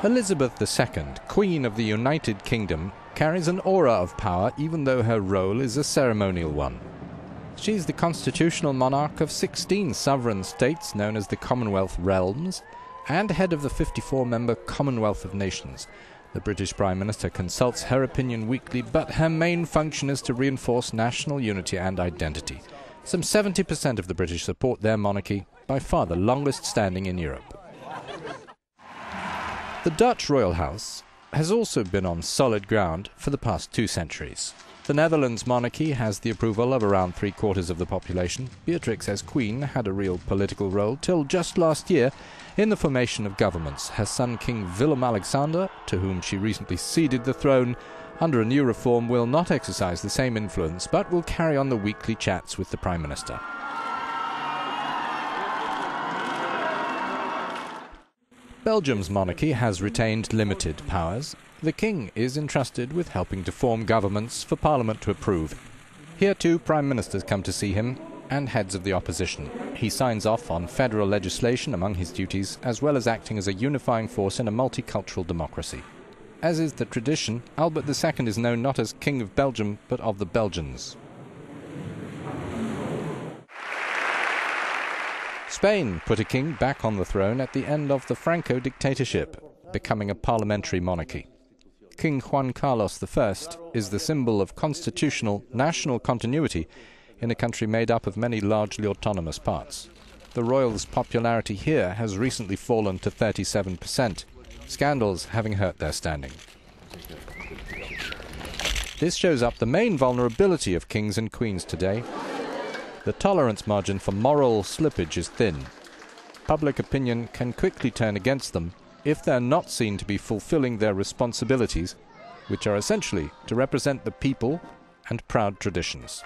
Elizabeth II, Queen of the United Kingdom, carries an aura of power even though her role is a ceremonial one. She's the constitutional monarch of 16 sovereign states known as the Commonwealth Realms, and head of the 54-member Commonwealth of Nations. The British Prime Minister consults her opinion weekly, but her main function is to reinforce national unity and identity. Some 70% of the British support their monarchy, by far the longest standing in Europe. The Dutch royal house has also been on solid ground for the past 2 centuries. The Netherlands monarchy has the approval of around 3/4 of the population. Beatrix as queen had a real political role till just last year in the formation of governments. Her son King Willem-Alexander, to whom she recently ceded the throne, under a new reform will not exercise the same influence but will carry on the weekly chats with the Prime Minister. Belgium's monarchy has retained limited powers. The king is entrusted with helping to form governments for Parliament to approve. Here too Prime Ministers come to see him, and heads of the opposition. He signs off on federal legislation among his duties, as well as acting as a unifying force in a multicultural democracy. As is the tradition, Albert II is known not as King of Belgium, but of the Belgians. Spain put a king back on the throne at the end of the Franco dictatorship, becoming a parliamentary monarchy. King Juan Carlos I is the symbol of constitutional national continuity in a country made up of many largely autonomous parts. The royals' popularity here has recently fallen to 37%, scandals having hurt their standing. This shows up the main vulnerability of kings and queens today. The tolerance margin for moral slippage is thin. Public opinion can quickly turn against them if they're not seen to be fulfilling their responsibilities, which are essentially to represent the people and proud traditions.